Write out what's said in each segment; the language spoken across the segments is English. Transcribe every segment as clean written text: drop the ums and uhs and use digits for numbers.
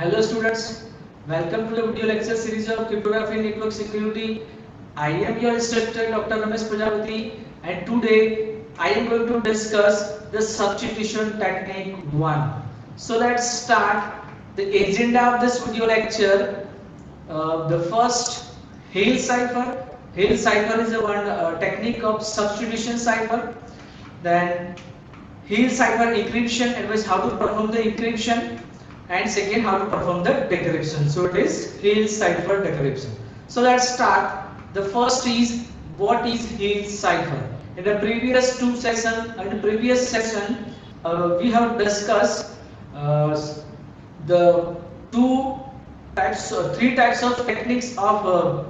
Hello students, welcome to the video lecture series of Cryptography and Network Security. I am your instructor Dr. Ramesh Prajapati and today I am going to discuss the substitution technique 1. So let's start the agenda of this video lecture. The first, Hale cipher. Hale cipher is the one technique of substitution cipher. Then Hale cipher encryption, advice how to perform the encryption, and second how to perform the decryption. So it is Hale cipher decryption. So let's start. The first is what is Hale cipher. In the previous session, we have discussed the three types of techniques of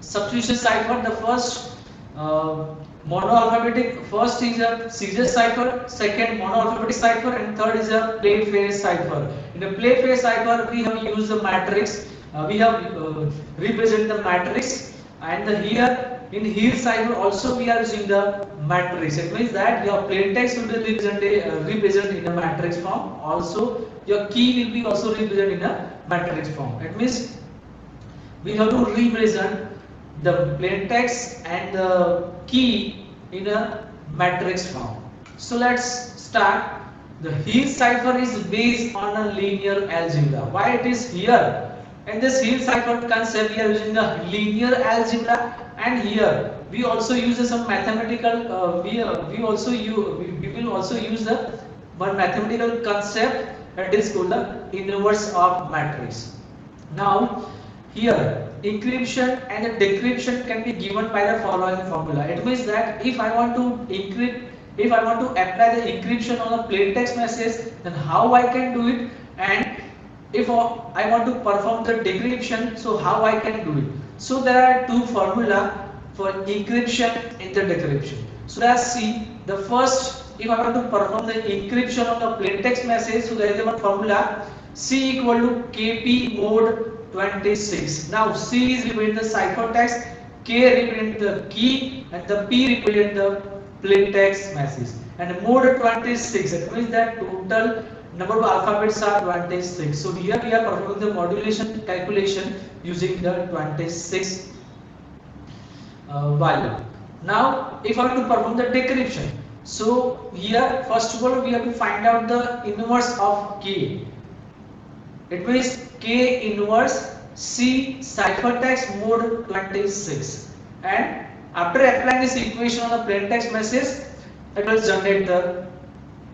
substitution cipher. The first monoalphabetic, first is a Caesar cipher, second monoalphabetic cipher, and third is a plain face cipher. In a plain face cipher, we have used the matrix. We have represented the matrix, and here in Hale cipher also we are using the matrix. It means that your plain text will be represented in a matrix form. Also, your key will be also represented in a matrix form. It means we have to represent the plain text and the key in a matrix form. So let's start. The Hale cipher is based on a linear algebra. Why it is here? In this Hale cipher concept, we are using a linear algebra, and here we also use some mathematical. We will also use the one mathematical concept that is called the inverse of matrix. Now here encryption and the decryption can be given by the following formula. It means that if I want to apply the encryption on a plain text message, then how I can do it, and if I want to perform the decryption, so how I can do it. So there are two formula for encryption and the decryption. So let's see. The first, if I want to perform the encryption on the plain text message, so there is one formula, C equal to KP mode 26. Now C is representing the ciphertext, K represents the key, and the P represents the plain text message. And mode 26, it means that total number of alphabets are 26. So here we are performing the modulation calculation using the 26 value. Now if I want to perform the decryption, so here first of all we have to find out the inverse of K. It means K inverse C ciphertext mode 26, and after applying this equation on the plain text message, it will generate the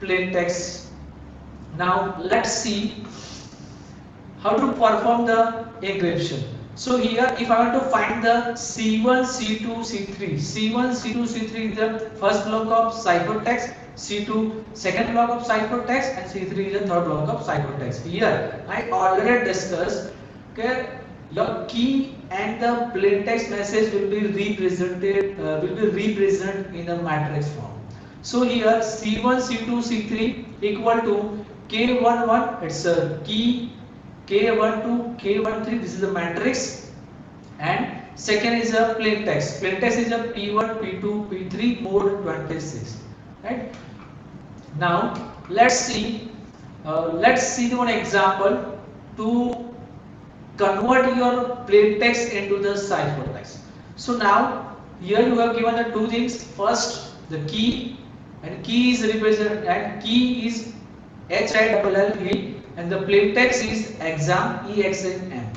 plain text. Now let's see how to perform the encryption. So here if I want to find the C1, C2, C3, C1, C2, C3 is the first block of ciphertext, C2 second block of ciphertext, and C3 is the third block of ciphertext. Here I already discussed, okay, your key and the plain text message will be represented in a matrix form. So here C1, C2, C3 equal to K11, it's a key, K12, K13, this is the matrix, and second is a plain text. Plain text is a P1, P2, P3 mode 26. Right? Now let's see the one example to convert your plain text into the ciphertext. So now here you have given the two things. First the key, and key is represented, and key is HILLE, and the plain text is exam, EXAM.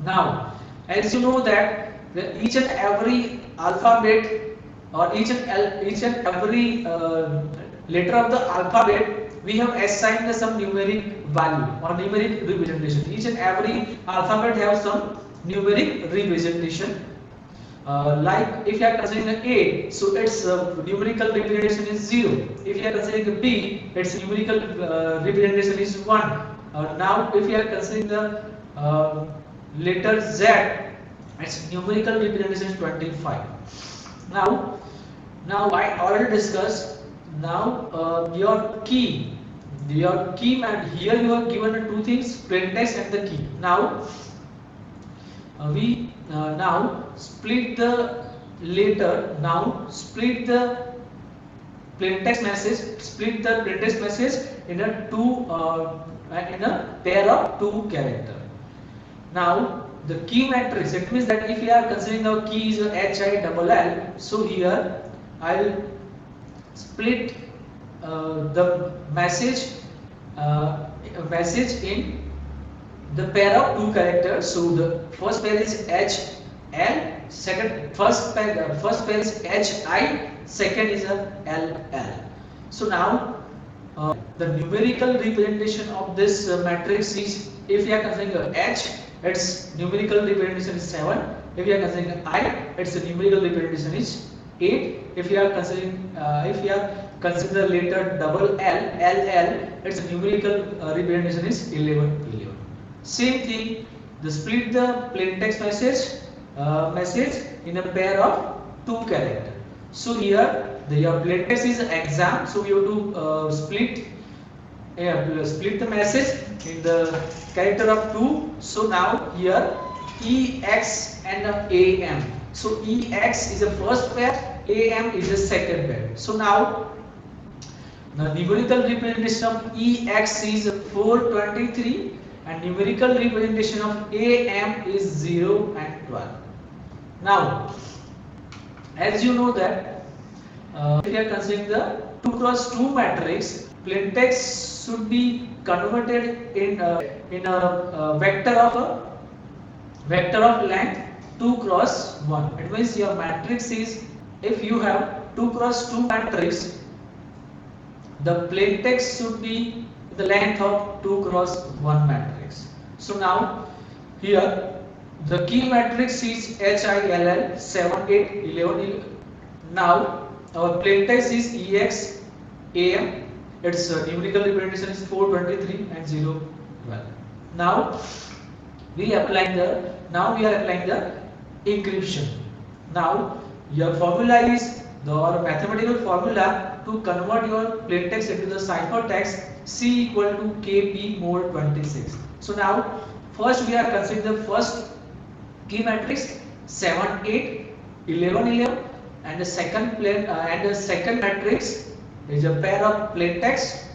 Now as you know that each and every alphabet or each and every letter of the alphabet, we have assigned some numeric value or numeric representation. Each and every alphabet has some numeric representation. Like if you are considering A, so its numerical representation is 0. If you are considering B, its numerical representation is 1. Now if you are considering the letter Z, its numerical representation is 25. Now I already discussed. Now your key man, here you are given two things, plain text and the key. Now we now split the letter. Now split the plain text message in a two in a pair of two character. Now the key matrix, it means that if we are considering the key is HILL, so here I will split the message in the pair of two characters. So the first pair is HL, first pair is HI, second is a LL. So now the numerical representation of this matrix is, if we are considering H, its numerical representation is 7. If we are considering I, its numerical representation is 8. If we are consider later double LL, its numerical representation is 11. Same thing, the split the plain text message in a pair of two characters. So here your plain text is exam, so you have to split the message in the character of 2. So now here EX and AM. So EX is the first pair, AM is the second pair. So now the numerical representation of EX is 423 and numerical representation of AM is 0 and 12. Now, as you know that we are considering the 2 cross 2 matrix, plain text should be converted in a vector of length 2 cross 1. It means your matrix is, if you have 2 cross 2 matrix, the plain text should be the length of 2 cross 1 matrix. So now here the key matrix is HILL 7, 8, 11. Now our plain text is EX, AM. Its numerical representation is 423 and 0, 12. Now we are applying the encryption. Now your formula is the mathematical formula to convert your plain text into the cipher text C equal to KP mod 26. So now first we are considering the first key matrix 7, 8, 11, 11, and the second matrix is a pair of plain text.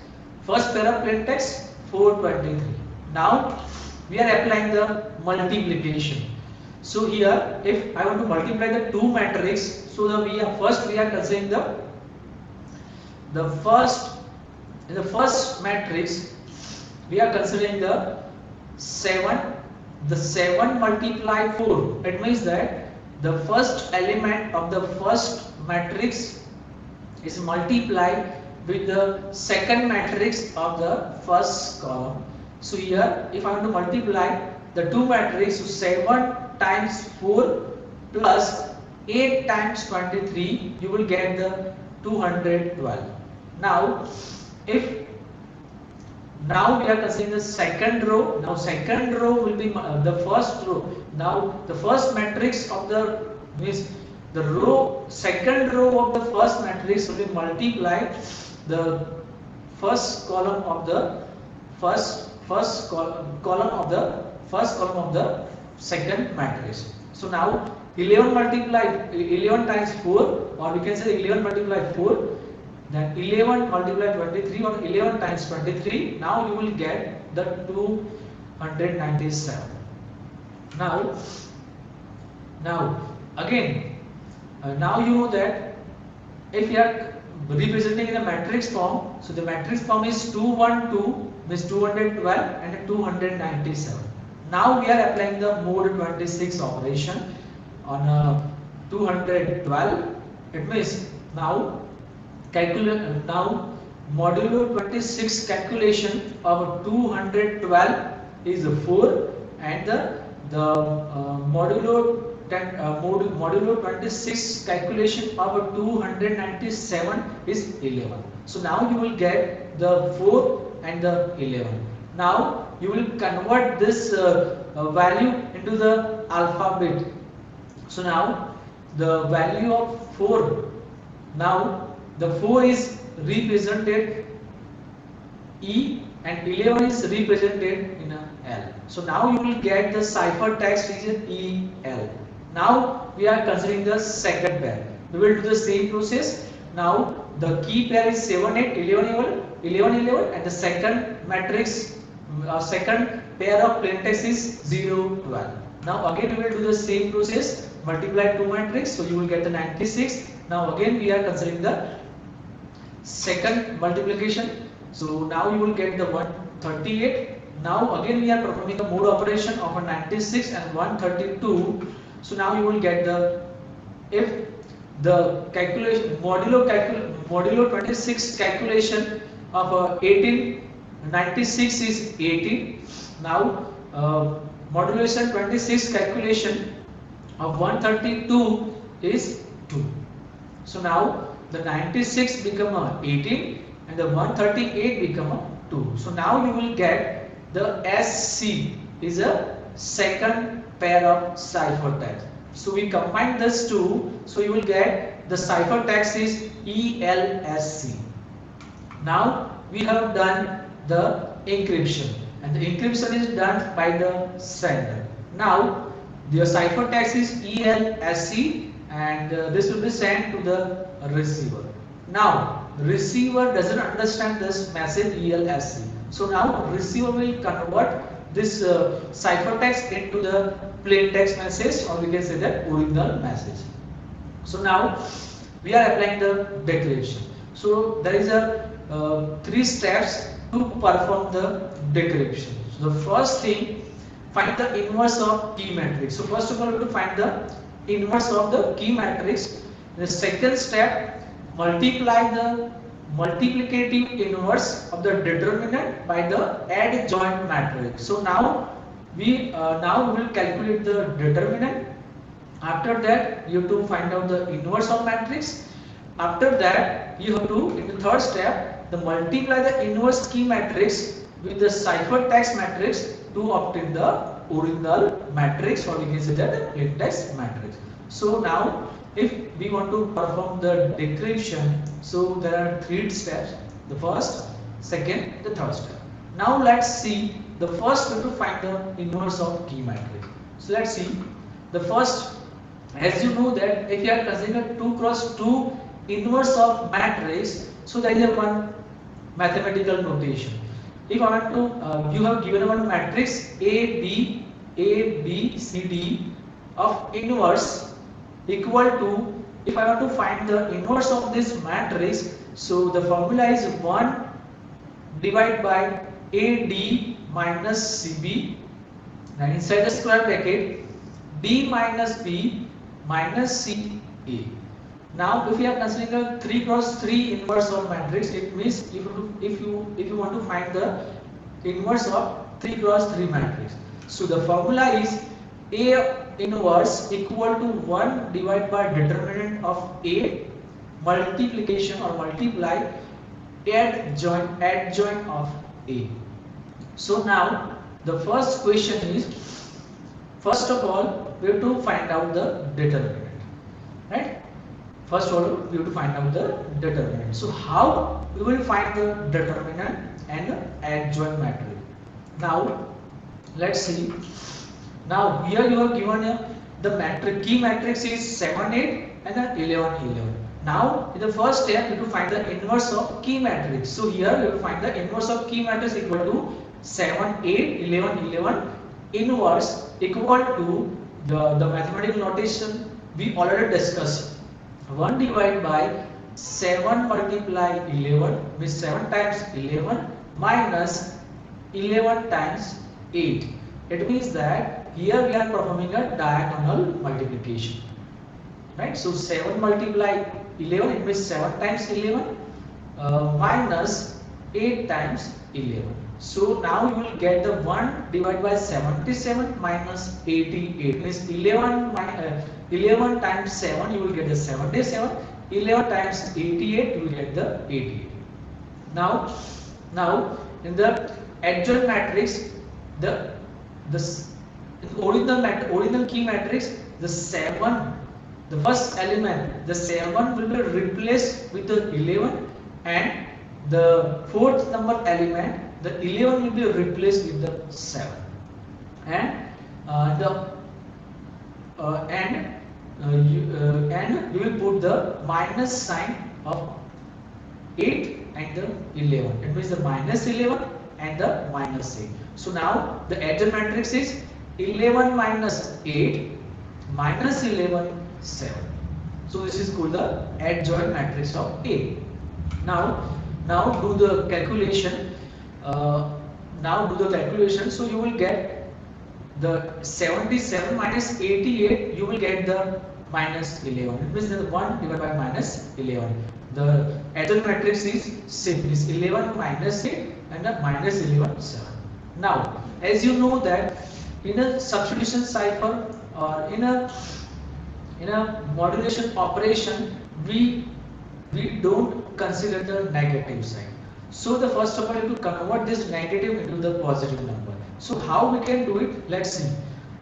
First pair of plain text 423. Now we are applying the multiplication. So here, if I want to multiply the two matrix, so we are considering the first matrix. We are considering the 7. The 7 multiply 4. It means that the first element of the first matrix is multiplied with the second matrix of the first column. So here, if I want to multiply the two matrices, so 7 times 4 plus 8 times 23, you will get the 212. Now we are considering the second row. Now second row will be the first row. Now the first matrix of the means the second row of the first matrix will be multiplied the first column of the first column of the second matrix. So now 11 times 4, or we can say 11 multiplied 4. Then 11 multiplied 23, or 11 times 23. Now you will get the 297. Now again, now you know that if you are representing in a matrix form, so the matrix form is 212 means 212 and 297. Now we are applying the mod 26 operation on 212. It means now modulo 26 calculation of 212 is 4, and the modulo 26 calculation of 297 is 11. So now you will get the 4 and the 11. Now you will convert this value into the alphabet. So now the value of 4, now the 4 is represented E and 11 is represented in a L. So now you will get the cipher text is EL. Now we are considering the second pair. We will do the same process. Now the key pair is 7, 8, 11, 11, 11, 11, and the second matrix second pair of plain text is 0, 12. Now again we will do the same process, multiply two matrix, so you will get the 96. Now again we are considering the second multiplication, so now you will get the 138. Now again we are performing the mode operation of a 96 and 132. So now you will get the, if the calculation modulo 26 calculation of 18, 96 is 18. Now modulation 26 calculation of 132 is 2. So now the 96 become a 18 and the 138 become a 2. So now you will get the SC is a second pair of ciphertext. So we combine this two, so you will get the ciphertext is ELSC. Now we have done the encryption, and the encryption is done by the sender. Now the ciphertext is ELSC, and this will be sent to the receiver. Now receiver doesn't understand this message ELSC. So now receiver will convert this ciphertext into the plain text message, or we can say that original message. So now we are applying the decryption. So there is a 3 steps to perform the decryption. So the first thing, find the inverse of key matrix. So first of all, we have to find the inverse of the key matrix. The second step, multiply the multiplicative inverse of the determinant by the adjoint matrix. So now we will calculate the determinant. After that, you have to find out the inverse of matrix. After that, you have to, in the third step, multiply the inverse key matrix with the ciphertext matrix to obtain the original matrix, or we can say that the plain text matrix. So now, if we want to perform the decryption, so there are 3 steps: the first, second, the third step. Now let's see the first way to find the inverse of key matrix. So let's see the first. As you know that if you are considering 2 cross 2 inverse of matrix, so there is a one mathematical notation. If I want to, you have given one matrix A, B, C, D of inverse equal to, if I want to find the inverse of this matrix, so the formula is 1 divided by AD minus CB, and inside the square bracket D minus B minus CA. Now if you are considering a 3 cross 3 inverse of matrix, it means if you want to find the inverse of 3 cross 3 matrix, so the formula is A inverse equal to 1 divided by determinant of A multiplication or multiply adjoint of A. So now the first question is, first of all we have to find out the determinant, right? First of all we have to find out the determinant. So how we will find the determinant and the adjoint matrix? Now let's see. Now here you have given the matrix, key matrix is 7, 8 and then 11, 11. Now in the first step you have to find the inverse of key matrix. So here you will find the inverse of key matrix equal to 7, 8, 11, 11 inverse equal to the mathematical notation we already discussed. 1 divided by 7 multiply 11 means 7 times 11 minus 11 times 8. It means that here we are performing a diagonal multiplication, right? So 7 multiply 11, it means 7 times 11 minus 8 times 11. So now you will get the 1 divided by 77 minus 88 means 11 times 7 you will get the 77, 11 times 88 you will get the 88. Now in the adjoint matrix, the original key matrix, the 7, the first element, the 7 will be replaced with the 11, and the fourth number element, the 11 will be replaced with the 7, and you will put the minus sign of 8 and the 11. It means the minus 11 and the minus 8. So now the adjoint matrix is 11 minus 8 minus 11 7. So this is called the adjoint matrix of A. Now do the calculation. So you will get the 77 minus 88. You will get the minus 11. It means the 1 divided by minus 11. The adjoint matrix is same. Is 11 minus 8 and the minus 11 7. Now, as you know that in a substitution cipher or in a modulation operation, we don't consider the negative sign. So the first of all, you have to convert this negative into the positive number. So how we can do it? Let's see.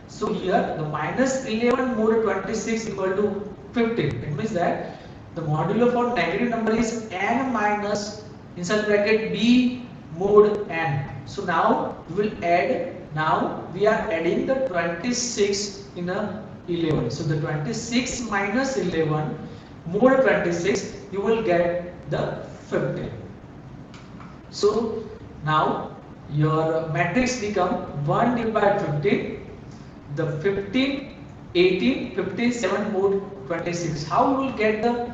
So here the minus 11 mod 26 equal to 15. It means that the modulo for negative number is n minus inside bracket b mod n. So now we will add. Now we are adding the 26 in a 11. So the 26 minus 11 mod 26, you will get the 15. So now your matrix become 1 divided by 15, the 15, 18, 57 mod 26. How you will get the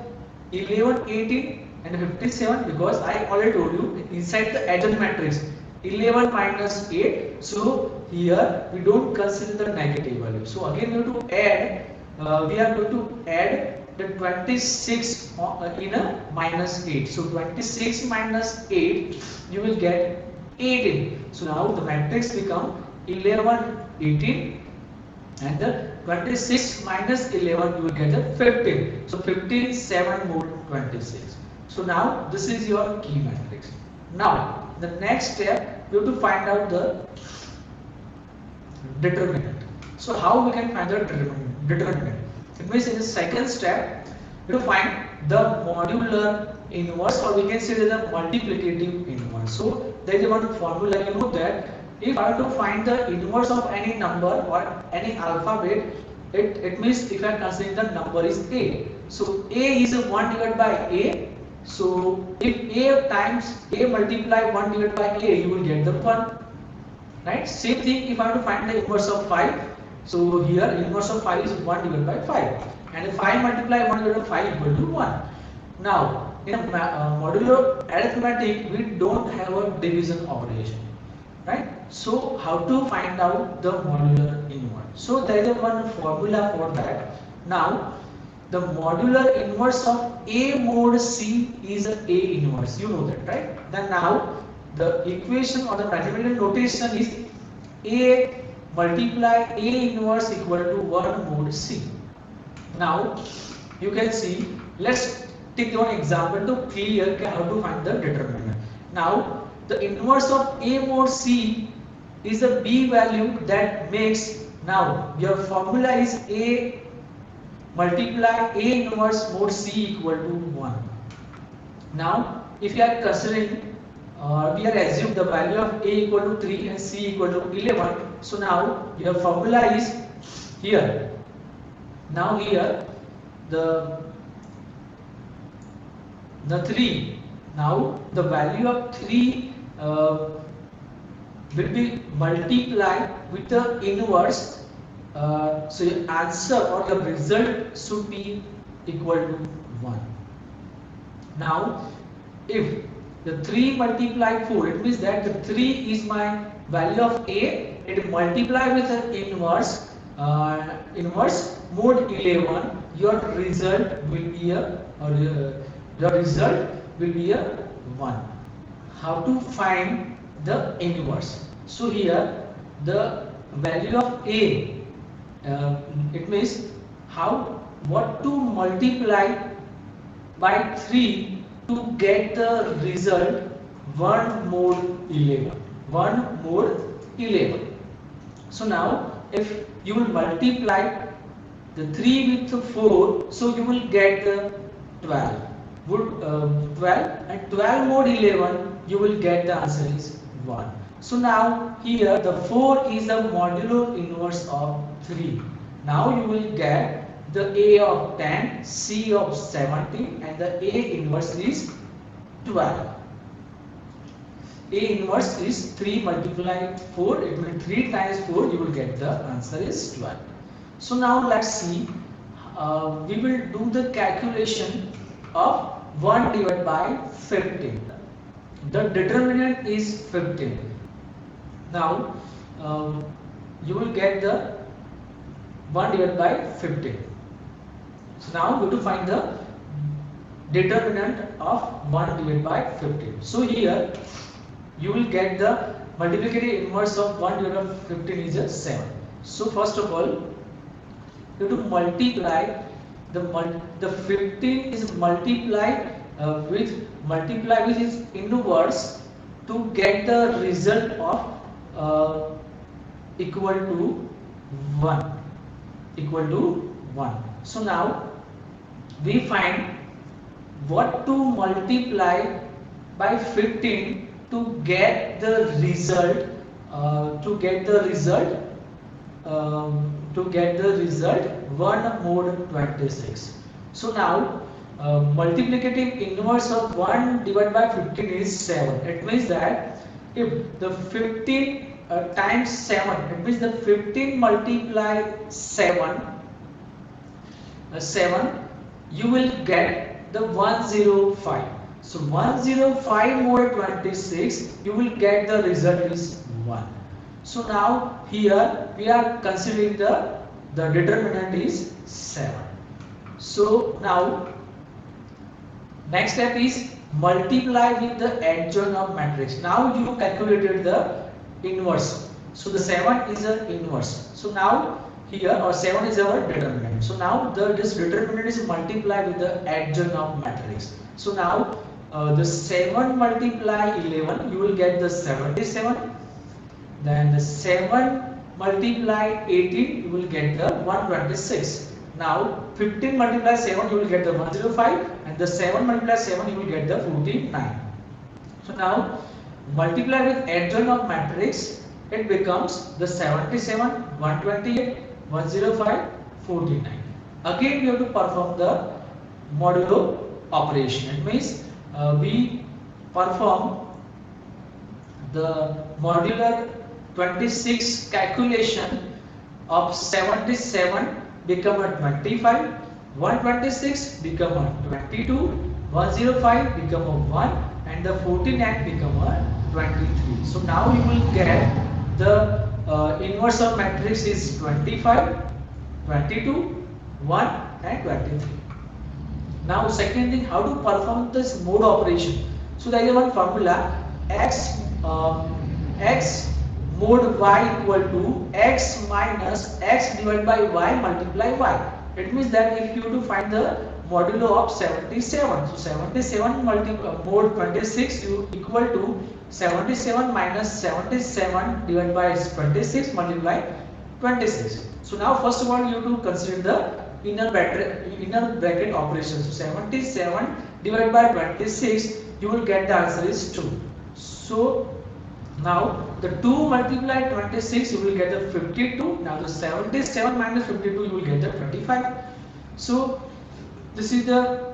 11, 18 and 57? Because I already told you inside the adjoint matrix 11 minus 8. So here we don't consider the negative value. So again we have to add. We are going to add the 26 in a minus 8. So 26 minus 8, you will get 18. So now the matrix become 11, 18, and the 26 minus 11, you will get the 15. So 15, 7 mod 26. So now this is your key matrix. Now the next step, you have to find out the determinant. So how we can find the determinant? It means in the second step, you have to find the modular inverse, or we can say the multiplicative inverse. So there is one formula. You know that if I have to find the inverse of any number or any alphabet, it means if I consider the number is a. So a is 1 divided by a. So if a times a multiply 1 divided by a, you will get the 1. Right? Same thing if I have to find the inverse of 5. So here inverse of 5 is 1 divided by 5. And 5 multiply 1 divided by 5 equal to 1. Now in a modular arithmetic, we don't have a division operation. Right? So how to find out the modular inverse? So there is one formula for that. Now the modular inverse of A mod C is a inverse. You know that, right? Then now the equation or the mathematical notation is A multiply A inverse equal to 1 mod C. Now you can see, let's take one example to clear how to find the determinant. Now the inverse of A mod C is a B value that makes, now your formula is A multiply A inverse mod C equal to 1. Now if you are considering, we are assuming the value of A equal to 3 and C equal to 11. So now your formula is here. Now here the 3. Now the value of 3 will be multiplied with the inverse. So your answer or your result should be equal to 1. Now if the 3 multiplied 4, it means that the 3 is my value of A, it multiply with the inverse mod 11, your result will be a a 1. How to find the inverse? So here the value of A, it means what to multiply by 3 to get the result 1 mod 11. 1 mod 11. So now if you will multiply the 3 with 4, so you will get 12. 12 and 12 mod 11, you will get the answer is 1. So now here the 4 is the modulo inverse of 3. Now you will get the A of 10, C of 17 and the A inverse is 12. A inverse is 3 multiplied 4, it means 3 times 4, you will get the answer is 12. So now let's see, we will do the calculation of 1 divided by 15. The determinant is 15. Now you will get the 1 divided by 15. So now we have to find the determinant of 1 divided by 15. So here you will get the multiplicative inverse of 1 divided by 15 is a 7. So first of all, you have to multiply the 15 is multiplied with its inverse to get the result of equal to 1. So now we find what to multiply by 15 to get the result to get the result 1 mod 26. So now multiplicative inverse of 1 divided by 15 is 7. It means that if the 15 times 7, it means the 15 multiply 7, you will get the 105. So 105 mod 26, you will get the result is 1. So now here we are considering the determinant is 7. So now next step is multiply with the adjoint of matrix. Now you calculated the inverse. So the 7 is an inverse. So now here or 7 is our determinant. So now this determinant is multiplied with the adjoint of matrix. So now the 7 multiply 11, you will get the 77. Then the 7 multiply 18, you will get the 126. Now 15 multiply 7, you will get the 105, and the 7 multiply 7, you will get the 49. So now multiply with adjoint of matrix, it becomes the 77, 128, 105, 49. Again we have to perform the modulo operation. It means we perform the modular 26 calculation of 77 become a 25, 126 become a 22, 105 become a 1, and the 49 become a 23. So now you will get the inverse of matrix is 25, 22, 1 and 23. Now second thing, how to perform this mode operation. So there is one formula, x mod y equal to x minus x divided by y multiply y. It means that if you to find the modulo of 77, so 77 mod 26 you equal to 77 minus 77 divided by 26 multiply 26. So now first of all you have to consider the inner bracket operation. So 77 divided by 26, you will get the answer is 2. So now the 2 multiply 26, you will get the 52. Now the 77 minus 52, you will get the 25. So this is the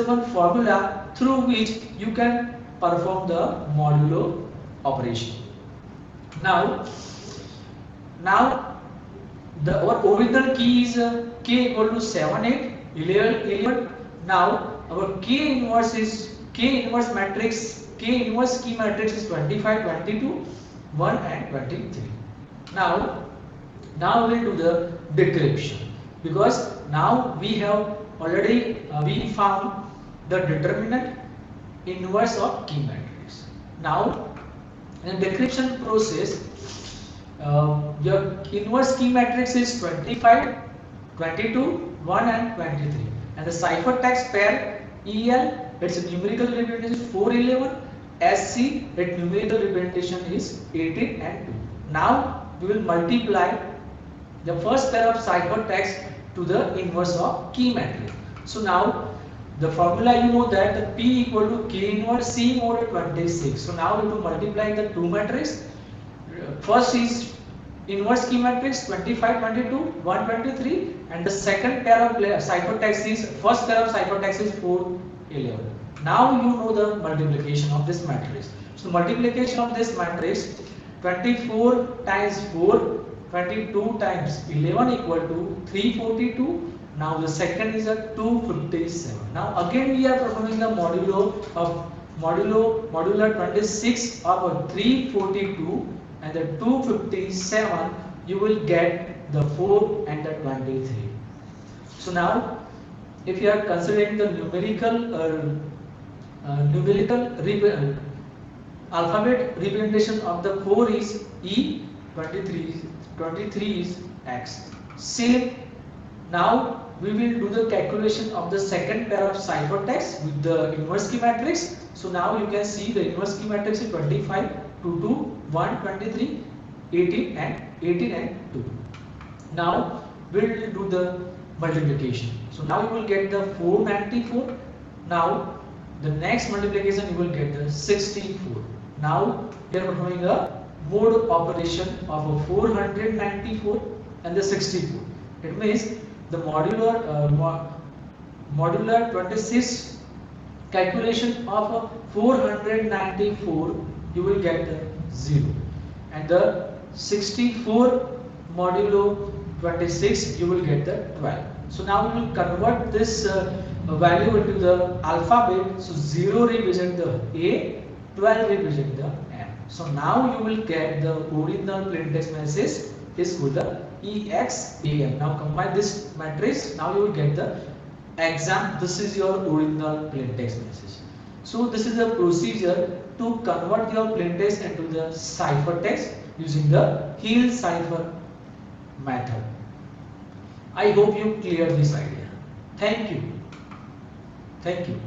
one formula through which you can perform the modulo operation. Now our original key is k equal to 7, 8, 11. Now our k inverse matrix, k inverse key matrix is 25, 22, 1 and 23. Now we will do the decryption, because now we have already we found the determinant inverse of key matrix. Now in the decryption process, your inverse key matrix is 25, 22, 1 and 23, and the ciphertext pair EL, its numerical representation is 411, SC, its numerical representation is 18 and 2. Now we will multiply the first pair of ciphertext to the inverse of key matrix. So now the formula you know that the P equal to K inverse C mod 26. So now we have to multiply the two matrix. First is inverse key matrix 25, 22, 123, and the second pair of ciphertext is first pair of ciphertext is 4, 11. Now you know the multiplication of this matrix. So multiplication of this matrix 24 times 4, 22 times 11 equal to 342. Now the second is a 257. Now again we are performing the modular 26 of 342 and the 257. You will get the 4 and the 23. So now if you are considering the alphabet representation of the 4 is E, 23 is X. Same. Now we will do the calculation of the second pair of ciphertext with the inverse key matrix. So now you can see the inverse key matrix is 25, 2, 2, 1, 23, 18 and 2. Now we will do the multiplication. So now you will get the 494. Now the next multiplication you will get the 64. Now we are performing a mode operation of a 494 and the 64. It means the modular 26 calculation of a 494 you will get the 0 and the 64 modulo 26 you will get the 12. So now we will convert this value into the alphabet. So 0 represent the A, 12 represent the M. So now you will get the original plain text message is with the EXAM. Now combine this matrix. Now you will get the exam. This is your original plain text message. So this is the procedure to convert your plain text into the ciphertext using the Hill cipher method. I hope you clear this idea. Thank you. Thank you.